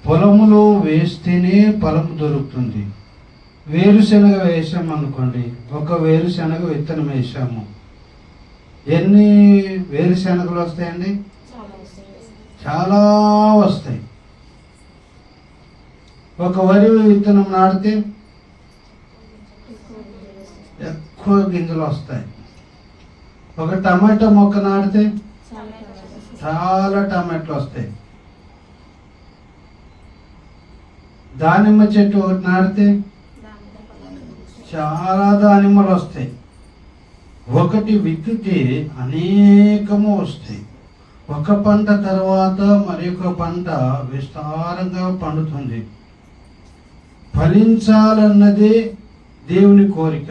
పొలములో వేస్తేనే ఫలం దొరుకుతుంది. వేరుశనగ వేసామనుకోండి, ఒక వేరుశనగ విత్తనం వేసాము, ఎన్ని వేరుశనగలు వస్తాయండి? చాలా వస్తాయి. ఒక వరి విత్తనం నాటితే ఎక్కువ గింజలు వస్తాయి. ఒక టమాటా మొక్క నాటితే చాలా టమాటాలు వస్తాయి. దానిమ్మ చెట్టు ఒకటి నాటితే చాలా దానిమ్మలు వస్తాయి. ఒకటి విత్తితే అనేకము వస్తాయి. ఒక పంట తర్వాత మరొక పంట విస్తారంగా పండుతుంది. ఫలించాలన్నదే దేవుని కోరిక,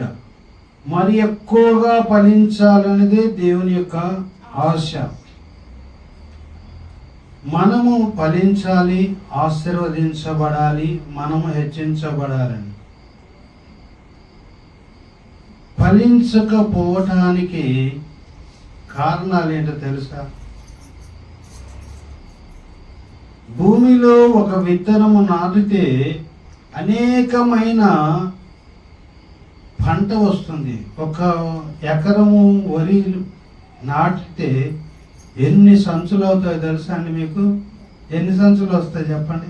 మరి ఎక్కువగా ఫలించాలన్నదే దేవుని యొక్క ఆశ. మనము ఫలించాలి, ఆశీర్వదించబడాలి, మనము హెచ్చించబడాలని. ఫలించకపోవటానికి కారణాలు ఏంటో తెలుసా? భూమిలో ఒక విత్తనము నాటితే అనేకమైన పంట వస్తుంది. ఒక ఎకరము వరి నాటితే ఎన్ని సంచులు అవుతాయో తెలుసా అండి మీకు? ఎన్ని సంచులు వస్తాయి చెప్పండి?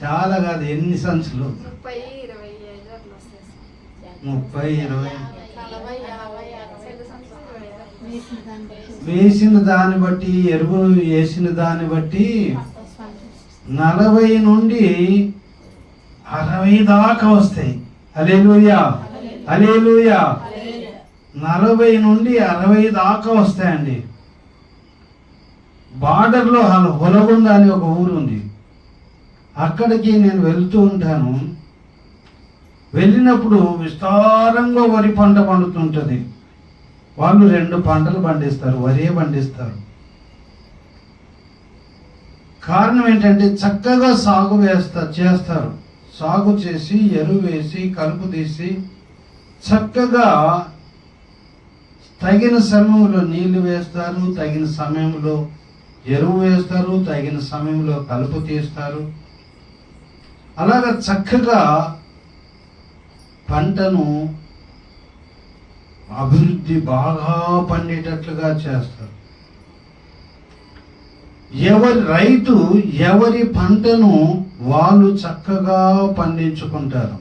చాలా కాదు, ఎన్ని సంచులు? 30, 20. వేసిన దాన్ని బట్టి, ఎరువు వేసిన దాన్ని బట్టి 40 నుండి 60 దాకా వస్తాయి. హల్లెలూయా, హల్లెలూయా. 40 నుండి 60 దాకా వస్తాయండి. బార్డర్లో హొలగొండ అని ఒక ఊరు ఉంది. అక్కడికి నేను వెళ్తూ ఉంటాను. వెళ్ళినప్పుడు విస్తారంగా వరి పంట పండుతుంటుంది. వాళ్ళు 2 పంటలు పండిస్తారు, వరే పండిస్తారు. కారణం ఏంటంటే చక్కగా సాగు చేస్తారు. సాగు చేసి, ఎరువు వేసి, కలుపు తీసి, చక్కగా తగిన సమయంలో నీళ్లు వేస్తారు, తగిన సమయంలో ఎరువు వేస్తారు, తగిన సమయంలో కలుపు తీస్తారు. అలాగ చక్కగా పంటను అభివృద్ధి బాగా పండేటట్లుగా చేస్తారు. రైతు ఎవరి పంటను వాళ్ళు చక్కగా పండించుకుంటారు.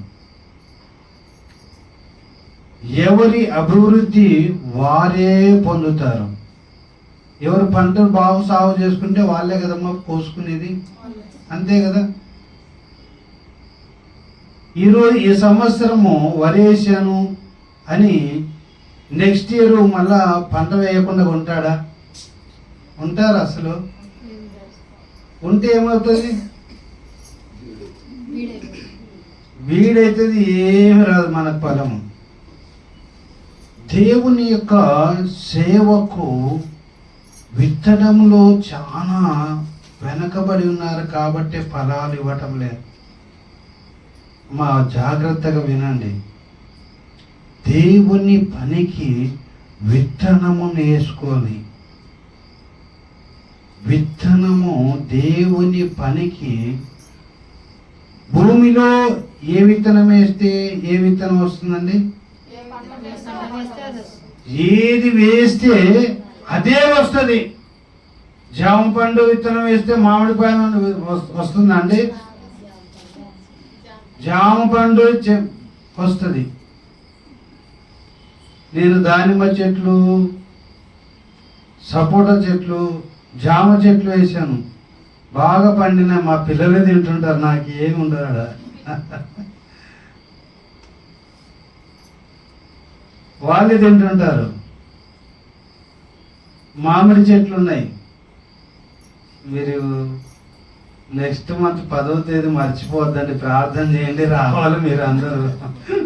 ఎవరి అభివృద్ధి వారే పొందుతారు. ఎవరి పంటను బాగా సాగు చేసుకుంటే వాళ్ళే కదమ్మా పోసుకునేది, అంతే కదా. ఈ సంవత్సరము వరేసాను అని నెక్స్ట్ ఇయర్ మళ్ళా పంట వేయకుండా ఉంటాడా? ఉంటారు? అసలు ఉంటే ఏమవుతుంది? వీడైతుంది, ఏమి రాదు మనకు ఫలము. దేవుని యొక్క సేవకు విత్తడంలో చాలా వెనకబడి ఉన్నారు కాబట్టి ఫలాలు ఇవ్వటం లేదు. మా జాగ్రత్తగా వినండి. దేవుని పనికి విత్తనము వేసుకోవాలి. విత్తనము దేవుని పనికి. భూమిలో ఏ విత్తనం వేస్తే ఏ విత్తనం వస్తుందండి? ఏది వేస్తే అదే వస్తుంది. జామ పండు విత్తనం వేస్తే మామిడి పైన వస్తుందండి? జామ పండు వస్తుంది. నేను దానిమ్మ చెట్లు, సపోటా చెట్లు, జామ చెట్లు వేసాను. బాగా పండిన మా పిల్లలే తింటుంటారు, నాకు ఏమి ఉండదు. వాళ్ళే తింటుంటారు. మామిడి చెట్లు ఉన్నాయి. మీరు నెక్స్ట్ మంత్ 10వ తేదీ మర్చిపోద్దండి, ప్రార్థన చేయండి, రావాలి మీరు అందరూ.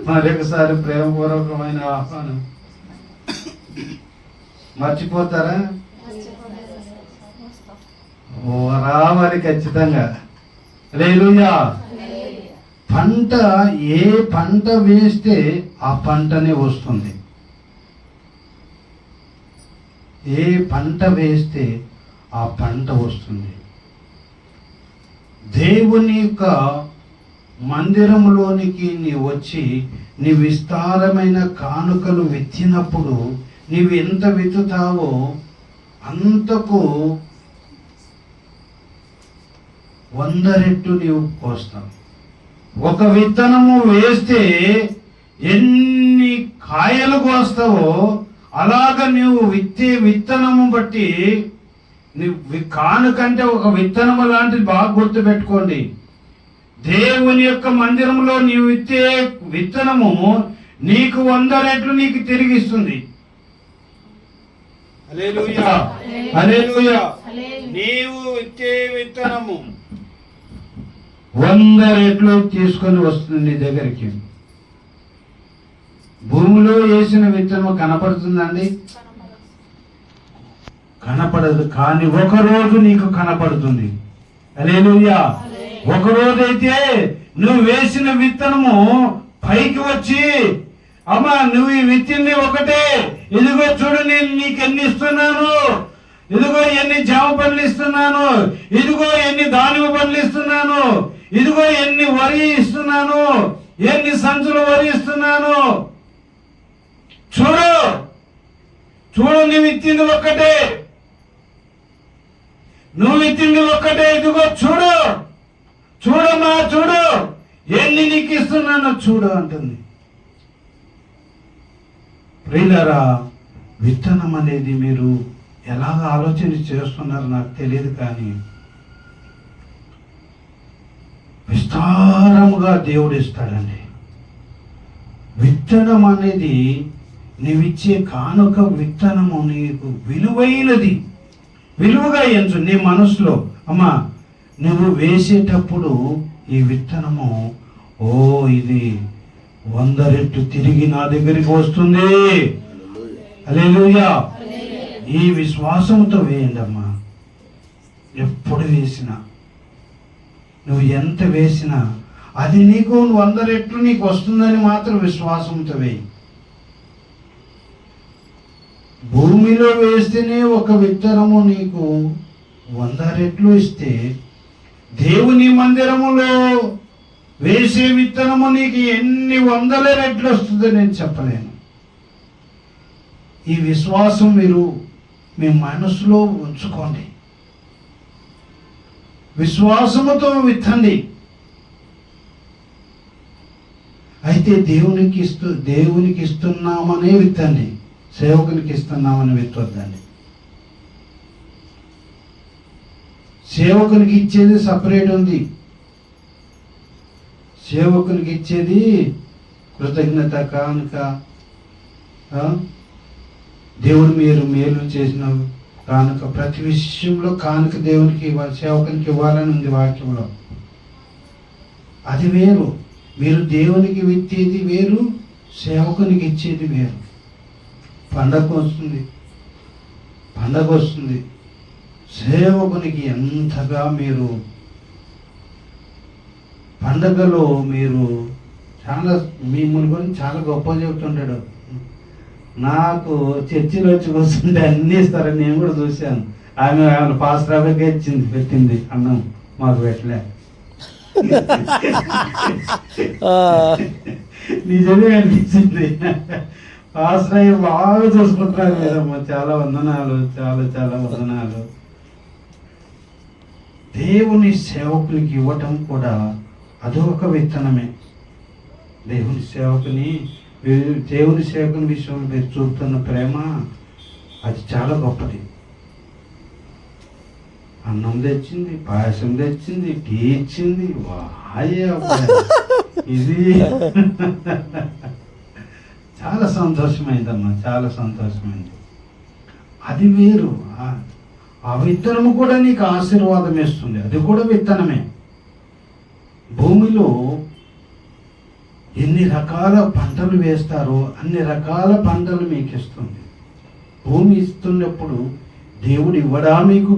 మరొకసారి ప్రేమపూర్వకమైన ఆహ్వానం. మర్చిపోతారా? రావాలి ఖచ్చితంగా. హల్లెలూయా. పంట ఏ పంట వేస్తే ఆ పంటనే వస్తుంది. ఏ పంట వేస్తే ఆ పంట వస్తుంది. దేవుని యొక్క మందిరంలోనికి నీవు వచ్చి నీ విస్తారమైన కానుకలు విత్తినప్పుడు నీవు ఎంత విత్తుతావో అంతకు 100 రెట్లు నీవు కోస్తావు. ఒక విత్తనము వేస్తే ఎన్ని కాయలు కోస్తావో అలాగ నీవు విత్తే విత్తనము బట్టి కానుకంటే ఒక విత్తనము లాంటిది బాగా గుర్తుపెట్టుకోండి. దేవుని యొక్క మందిరంలో నీవు విత్తే విత్తనము నీకు 100 రెట్లు నీకు తిరిగిస్తుంది. హల్లెలూయా, హల్లెలూయా. నీవు విత్తే విత్తనము 100 రెట్లు తీసుకొని వస్తుంది నీ దగ్గరికి. భూమిలో వేసిన విత్తనం కనపడుతుందండి? కనపడదు. కానీ ఒకరోజు నీకు కనపడుతుంది. హల్లెలూయా. ఒకరోజైతే నువ్వు వేసిన విత్తనము పైకి వచ్చి, అమ్మా నువ్వు ఈ విత్తింది ఒకటే, ఇదిగో చూడు నేను నీకు ఎన్ని ఇస్తున్నాను, ఇదిగో ఎన్ని జామ పండ్లు ఇస్తున్నాను, ఇదిగో ఎన్ని దానిమ్మ పండ్లు ఇస్తున్నాను, ఇదిగో ఎన్ని వరి ఇస్తున్నాను, ఎన్ని సంచులు వరి ఇస్తున్నాను, చూడు చూడు నువ్వు ఇచ్చింది ఒక్కటే, నువ్వు ఇచ్చింది ఒక్కటే, ఇదిగో చూడు చూడమ్మా చూడు ఎన్ని నీకు ఇస్తున్నానో చూడు అంటుంది. ప్రియులారా, విత్తనం అనేది మీరు ఎలాగ ఆలోచన చేస్తున్నారో నాకు తెలియదు, కానీ విస్తారముగా దేవుడు ఇస్తాడండి. విత్తనం అనేది నీవిచ్చే కానుక విత్తనము నీకు విలువైనది. విలువగా ఎంచు నీ మనసులో. అమ్మా నువ్వు వేసేటప్పుడు ఈ విత్తనము ఇది 100 రెట్లు తిరిగి నా దగ్గరికి వస్తుంది. హల్లెలూయా. ఈ విశ్వాసంతో వేయండి అమ్మా. ఎప్పుడు వేసినా నువ్వు ఎంత వేసినా అది నీకు 100 రెట్లు నీకు వస్తుందని మాత్రం విశ్వాసంతో వేయి. భూమిలో వేస్తేనే ఒక విత్తనము నీకు 100 రెట్లు ఇస్తే, దేవుని మందిరములో వేసే విత్తనము నీకు ఎన్ని 100 రెట్లు వస్తుందో నేను చెప్పలేను. ఈ విశ్వాసం మీరు మీ మనసులో ఉంచుకోండి. విశ్వాసముతో విత్తండి. అయితే దేవునికి ఇస్తున్నామనే విత్తండి, సేవకునికి ఇస్తున్నామని విత్తొద్దండి. సేవకునికి ఇచ్చేది సపరేట్ ఉంది. సేవకునికి ఇచ్చేది కృతజ్ఞత కానుక, దేవుడు మీరు మేలు చేసిన కానుక. ప్రతి విషయంలో కానుక దేవునికి సేవకునికి ఇవ్వాలని ఉంది వాక్యంలో. అది వేరు. మీరు దేవునికి ఇచ్చేది వేరు, సేవకునికి ఇచ్చేది వేరు. పండగ వస్తుంది, సేవకునికి ఎంతగా మీరు పండగలో మీరు చాలా మిమ్మల్ని గురించి చాలా గొప్ప చెబుతుంటాడు. నాకు చర్చిలో వచ్చి కూర్చుంటే అన్నీ ఇస్తారని నేను కూడా చూశాను. ఆమె పాస్టర్ అవ్వకే పెట్టింది అన్నం, మాకు పెట్టలే. నిజమే అనిపించింది. పాస్టర్ అయ్యి బాగా చూసుకుంటున్నారు కదమ్మా. చాలా వందనాలు, చాలా వందనాలు. దేవుని సేవకునికి ఇవ్వటం కూడా అదొక విత్తనమే. దేవుని సేవకుని విషయంలో మీరు చూపుతున్న ప్రేమ అది చాలా గొప్పది. అన్నం తెచ్చింది, పాయసం తెచ్చింది, టీ ఇచ్చింది. ఇది చాలా సంతోషమైందమ్మా, చాలా సంతోషమైంది. అది వేరు. ఆ విత్తనము కూడా నీకు ఆశీర్వాదం ఇస్తుంది. అది కూడా విత్తనమే. భూమిలో ఎన్ని రకాల పంటలు వేస్తారో అన్ని రకాల పంటలు మీకు ఇస్తుంది. భూమి ఇస్తున్నప్పుడు దేవుడు ఇవ్వడా మీకు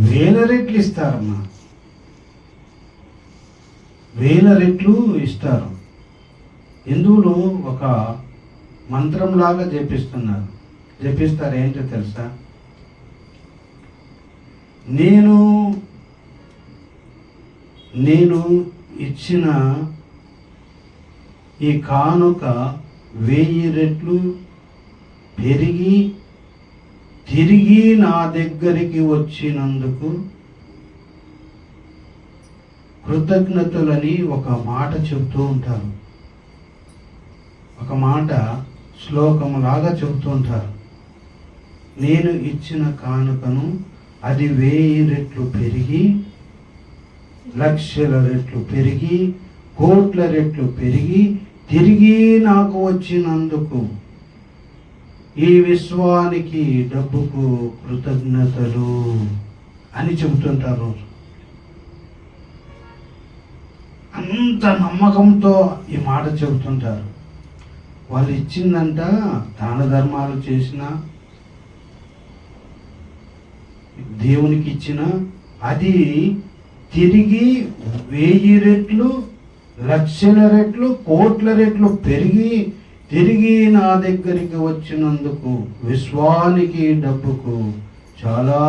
1000 రెట్లు ఇస్తారమ్మా. 1000 రెట్లు ఇస్తారు. హిందువులు ఒక మంత్రంలాగా జపిస్తారు. ఏంటో తెలుసా? నేను ఇచ్చిన ఈ కానుక 1000 రెట్లు పెరిగి తిరిగి నా దగ్గరికి వచ్చినందుకు కృతజ్ఞతలని ఒక మాట చెబుతూ ఉంటారు. ఒక మాట శ్లోకములాగా చెబుతూ ఉంటారు. నేను ఇచ్చిన కానుకను అది 1000 రెట్లు పెరిగి, లక్షల రెట్లు పెరిగి, కోట్ల రెట్లు పెరిగి తిరిగి నాకు వచ్చినందుకు ఈ విశ్వానికి డబ్బుకు కృతజ్ఞతలు అని చెబుతుంటారు. అంత నమ్మకంతో ఈ మాట చెబుతుంటారు. వాళ్ళు ఇచ్చిందంట దాన ధర్మాలు చేసిన, దేవునికి ఇచ్చిన అది తిరిగి 1000 రెట్లు, లక్షల రెట్లు, కోట్ల రెట్లు పెరిగి తిరిగి నా దగ్గరికి వచ్చినందుకు విశ్వానికి డబ్బుకు చాలా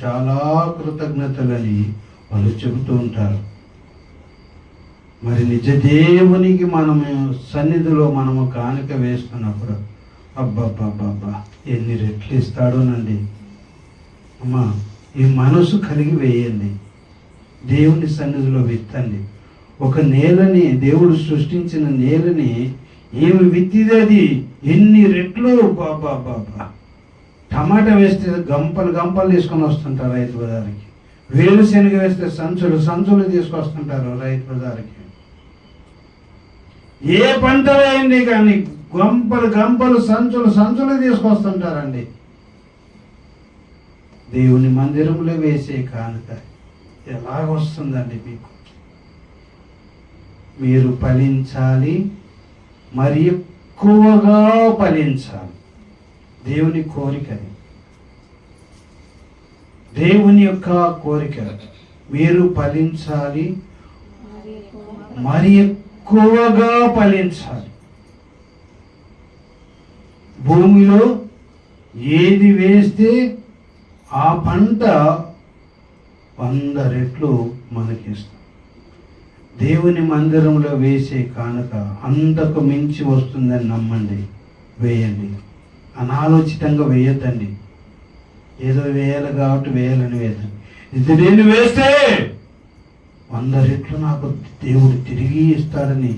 చాలా కృతజ్ఞతలని వాళ్ళు చెబుతూ ఉంటారు. మరి నిజ దేవునికి మనము సన్నిధిలో మనము కానుక వేస్తున్నప్పుడు అబ్బబ్బబ్బబ్బా ఎన్ని రెట్లు ఇస్తాడోనండి. అమ్మా, ఈ మనసు కలిగి వేయండి. దేవుని సన్నిధిలో విత్తండి. ఒక నేలని, దేవుడు సృష్టించిన నేలని ఏమి విత్తిది అది ఎన్ని రెట్లు. బాబా టమాటా వేస్తే గంపలు గంపలు తీసుకొని వస్తుంటారు రైతు బజార్కి. వేరుశెనగ వేస్తే సంచులు సంచులు తీసుకొస్తుంటారు రైతు బజార్కి. ఏ పంట వేయండి కానీ గంపలు గంపలు సంచులు సంచులు తీసుకొస్తుంటారండి. దేవుని మందిరంలో వేసే కానుక ఎలాగొస్తుందండి మీకు? మీరు ఫలించాలి, మరి ఎక్కువగా ఫలించాలి. దేవుని కోరికది, దేవుని యొక్క కోరిక. మీరు ఫలించాలి, మరి ఎక్కువగా ఫలించాలి. భూమిలో ఏది వేస్తే ఆ పంట 100 రెట్లు మనకిస్తాం. దేవుని మందిరంలో వేసే కానుక అంతకు మించి వస్తుందని నమ్మండి, వేయండి. అనాలోచితంగా వేయొద్దండి. ఏదో వేయాలి కాబట్టి వేయాలని వేయద్దండి. ఇది నేను వేస్తే 100 రెట్లు నాకు దేవుడు తిరిగి ఇస్తాడని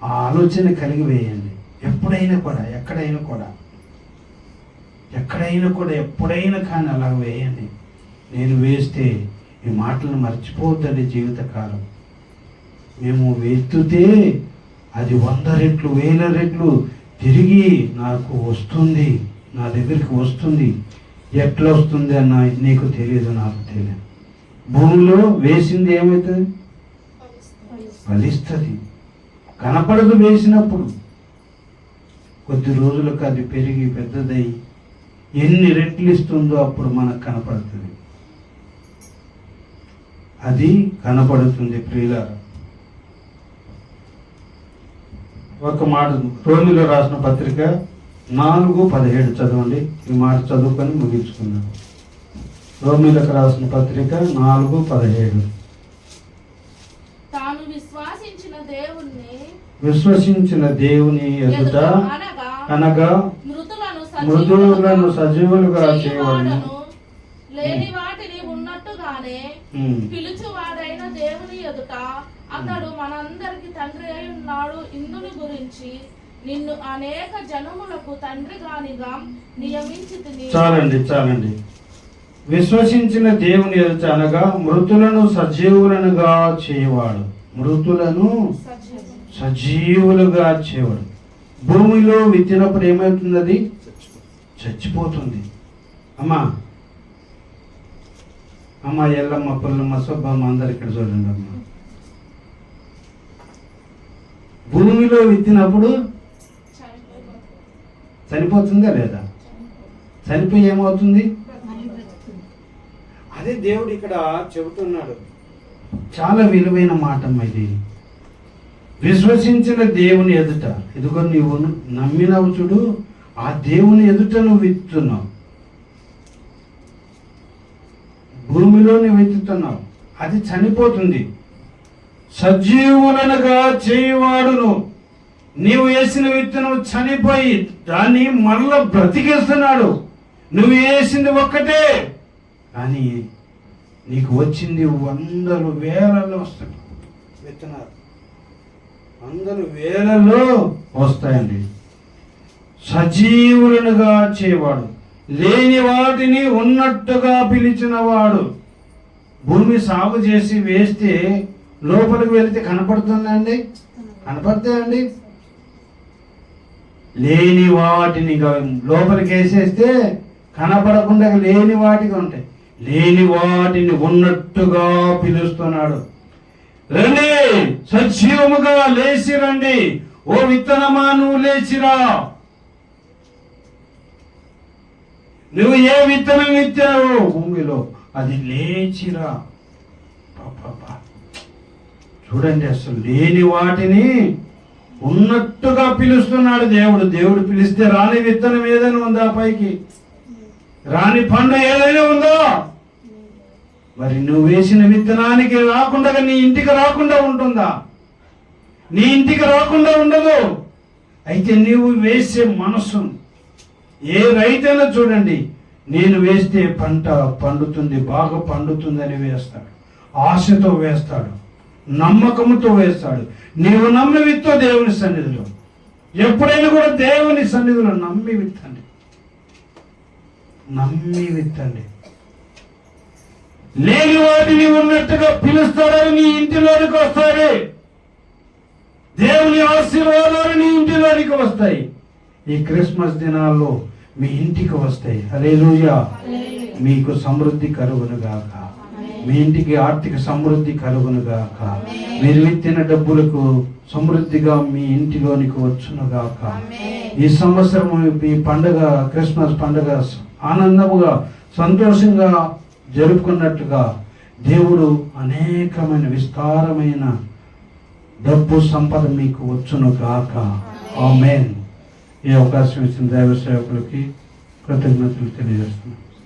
ఆ ఆలోచన కలిగి వేయండి. ఎప్పుడైనా కూడా, ఎక్కడైనా కూడా ఎప్పుడైనా కానీ అలా వేయండి. నేను వేస్తే ఈ మాటలను మర్చిపోవద్దండి జీవితకాలం. మేము వెతుతే అది 100 రెట్లు 1000 రెట్లు తిరిగి నాకు వస్తుంది, నా దగ్గరికి వస్తుంది. ఎట్లా వస్తుంది అన్న నీకు తెలియదు, నాకు తెలియదు. భూమిలో వేసింది ఏమవుతుంది? ఫలిస్తుంది. కనపడదు. వేసినప్పుడు కొద్ది రోజులకు అది పెరిగి పెద్దదై ఎన్ని రెట్లు ఇస్తుందో అప్పుడు మనకు కనపడుతుంది. అది కనపడుతుంది ప్రియులారా. ఒక మాట రోమిలో రాసిన పత్రిక 4:17 చదవండి. ఈ మాట చదువుకొని ముగించుకున్నాం. రోమిలకు రాసిన పత్రిక 4:17. తాను విశ్వసించిన దేవుని ఎదుట అనగా మృతులను సజీవులుగా చేయవలెను, లేని వాటిని ఉన్నట్టుగానే పిలుచువాడైన దేవుని ఎదుట అతడు మనందరికి తండ్రి అయి ఉన్నాడు. ఇందుని గురించి నిన్ను అనేక జనములకు తండ్రి గానిగా నియమించితిని. చాలండి. విశ్వసించిన దేవుని ఎదుట అనగా మృతులను సజీవులనుగా చేయవాడు. మృతులను సజీవులుగా చేయవాడు. భూమిలో విత్తినప్పుడు ఏమవుతుంది? అది చచ్చిపోతుంది. అమ్మా ఎల్లమ్మ, పుల్లమ్మ, సుబ్బమ్మ అందరు ఇక్కడ చూడండి. అమ్మా, భూమిలో విత్తినప్పుడు చనిపోతుందా లేదా? చనిపోయి ఏమవుతుంది? అదే దేవుడు ఇక్కడ చెబుతున్నాడు. చాలా విలువైన మాట ఇది. విశ్వసించిన దేవుని ఎదుట, ఇదిగో నీవు నమ్మినవు చూడు, ఆ దేవుని ఎదుట నువ్వు విత్తున్నావు. భూమిలోని విత్తుతున్నావు, అది చనిపోతుంది. సజీవులనుగా చేయవాడును. నీవు వేసిన విత్తనం చనిపోయి దాన్ని మరలా బ్రతికేస్తున్నాడు. నువ్వు వేసింది ఒక్కటే, కానీ నీకు వచ్చింది వందలు వేలలో వస్తాయి విత్తనాలు, వందలు వేలలో వస్తాయండి. సజీవులనుగా చేయవాడు, లేని వాటిని ఉన్నట్టుగా పిలిచినవాడు. భూమి సాగు చేసి వేస్తే లోపలికి వెళితే కనపడుతుందండి? కనపడతాయండి? లేని వాటిని లోపలికి వేసేస్తే కనపడకుండా లేని వాటిగా ఉంటాయి. లేని వాటిని ఉన్నట్టుగా పిలుస్తున్నాడు. రండి, సజీవముగా లేచి రండి. ఓ విత్తనమా, నువ్వు లేచిరా. నువ్వు ఏ విత్తనం విత్తావో భూమిలో అది లేచిరా. చూడండి, అసలు లేని వాటిని ఉన్నట్టుగా పిలుస్తున్నాడు దేవుడు. దేవుడు పిలిస్తే రాని విత్తనం ఏదైనా ఉందా? పైకి రాని పండు ఏదైనా ఉందా? మరి నువ్వు వేసిన విత్తనానికి రాకుండా నీ ఇంటికి రాకుండా ఉంటుందా? నీ ఇంటికి రాకుండా ఉండదు. అయితే నీవు వేసే మనసు, ఏ రైతైనా చూడండి, నేను వేస్తే పంట పండుతుంది, బాగా పండుతుందని వేస్తాడు, ఆశతో వేస్తాడు, నమ్మకంతో వేస్తాడు. నీవు నమ్మి విత్తు దేవుని సన్నిధిలో. ఎప్పుడైనా కూడా దేవుని సన్నిధిలో నమ్మి విత్తండి, నమ్మి విత్తండి. లేని వాటిని ఉన్నట్టుగా పిలుస్తాడని నీ ఇంటిలోనికి వస్తాయి. దేవుని ఆశీర్వాదాలు నీ ఇంటిలోనికి వస్తాయి. ఈ క్రిస్మస్ దినాల్లో మీ ఇంటికి వస్తాయి. హల్లెలూయా. మీకు సమృద్ధి కలుగును గాక, మీ ఇంటికి ఆర్థిక సమృద్ధి కలుగును గాక, మీరు విత్తిన డబ్బులకు సమృద్ధిగా మీ ఇంటిలోనికి వచ్చును గాక. ఈ సంవత్సరం ఈ పండుగ, క్రిస్మస్ పండుగ ఆనందముగా సంతోషంగా జరుపుకున్నట్లుగా దేవుడు అనేకమైన విస్తారమైన డబ్బు సంపద మీకు వచ్చును గాక. ఆమేన్. ఈ అవకాశం ఇచ్చిన దైవ సేవకులకి కృతజ్ఞతలు తెలియజేస్తున్నాను.